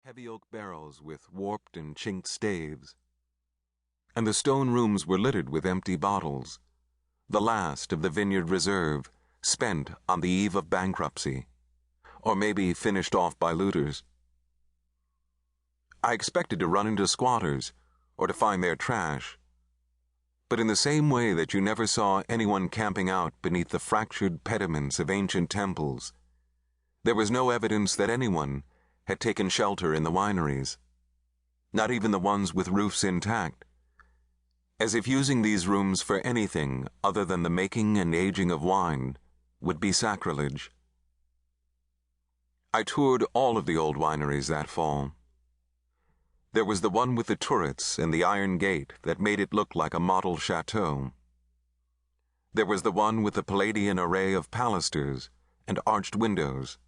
heavy oak barrels with warped and chinked staves. And the stone rooms were littered with empty bottles, the last of the vineyard reserve, spent on the eve of bankruptcy, or maybe finished off by looters. I expected to run into squatters, or to find their trash. But in the same way that you never saw anyone camping out beneath the fractured pediments of ancient temples, there was no evidence that anyone had taken shelter in the wineries, not even the ones with roofs intact, as if using these rooms for anything other than the making and aging of wine would be sacrilege. I toured all of the old wineries that fall. There was the one with the turrets and the iron gate that made it look like a model chateau. There was the one with the Palladian array of pilasters and arched windows.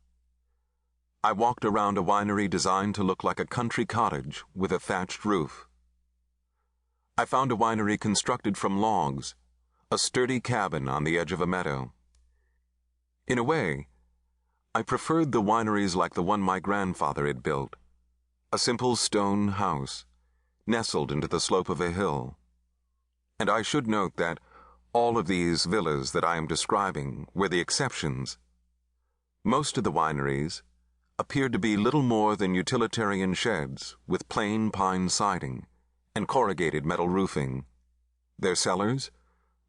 I walked around a winery designed to look like a country cottage with a thatched roof. I found a winery constructed from logs, a sturdy cabin on the edge of a meadow. In a way, I preferred the wineries like the one my grandfather had built, a simple stone house, nestled into the slope of a hill. And I should note that all of these villas that I am describing were the exceptions. Most of the wineries appeared to be little more than utilitarian sheds with plain pine siding and corrugated metal roofing. Their cellars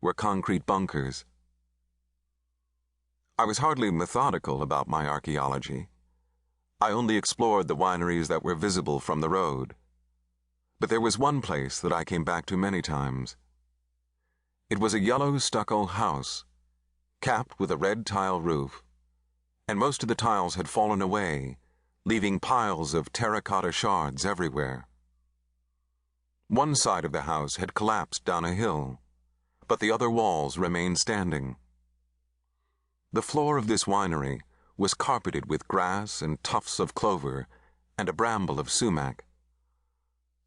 were concrete bunkers. I was hardly methodical about my archaeology. I only explored the wineries that were visible from the road. But there was one place that I came back to many times. It was a yellow stucco house, capped with a red tile roof, and most of the tiles had fallen away, leaving piles of terracotta shards everywhere. One side of the house had collapsed down a hill, but the other walls remained standing. The floor of this winery was carpeted with grass and tufts of clover and a bramble of sumac.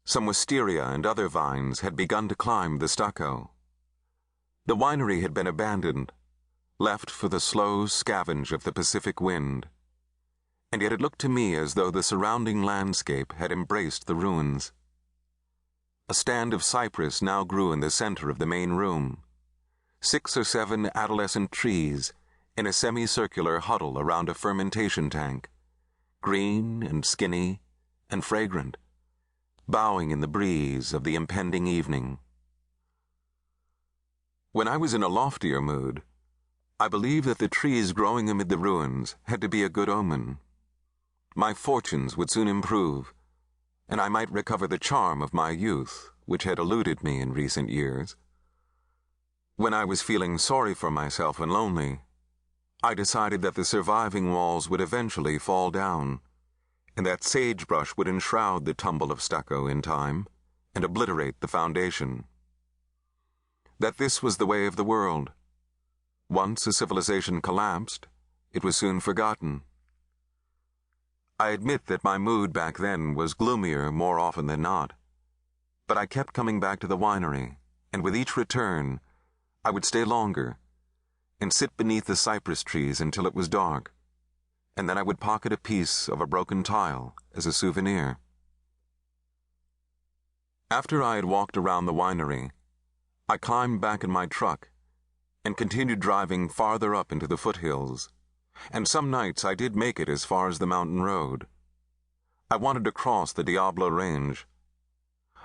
Some wisteria and other vines had begun to climb the stucco. The winery had been abandoned, left for the slow scavenge of the Pacific wind, and yet it looked to me as though the surrounding landscape had embraced the ruins. A stand of cypress now grew in the center of the main room, 6 or 7 adolescent trees in a semicircular huddle around a fermentation tank, green and skinny and fragrant, bowing in the breeze of the impending evening. When I was in a loftier mood, I believed that the trees growing amid the ruins had to be a good omen. My fortunes would soon improve, and I might recover the charm of my youth, which had eluded me in recent years. When I was feeling sorry for myself and lonely, I decided that the surviving walls would eventually fall down, and that sagebrush would enshroud the tumble of stucco in time and obliterate the foundation. That this was the way of the world. Once a civilization collapsed, it was soon forgotten. I admit that my mood back then was gloomier more often than not, but I kept coming back to the winery, and with each return, I would stay longer and sit beneath the cypress trees until it was dark, and then I would pocket a piece of a broken tile as a souvenir. After I had walked around the winery, I climbed back in my truck and continued driving farther up into the foothills, and some nights I did make it as far as the mountain road. I wanted to cross the Diablo Range.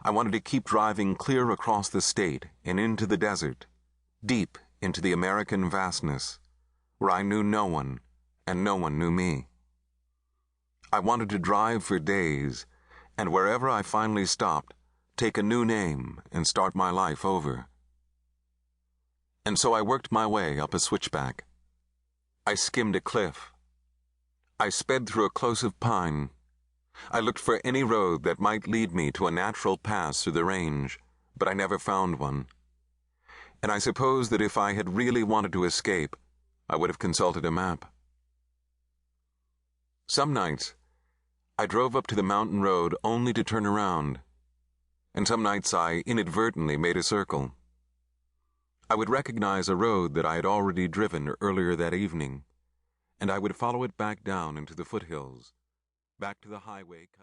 I wanted to keep driving clear across the state and into the desert, deep into the American vastness, where I knew no one and no one knew me. I wanted to drive for days, and wherever I finally stopped, take a new name and start my life over. And so I worked my way up a switchback. I skimmed a cliff. I sped through a close of pine. I looked for any road that might lead me to a natural pass through the range, but I never found one. And I suppose that if I had really wanted to escape, I would have consulted a map. Some nights, I drove up to the mountain road only to turn around, and some nights I inadvertently made a circle. I would recognize a road that I had already driven earlier that evening, and I would follow it back down into the foothills, back to the highway cut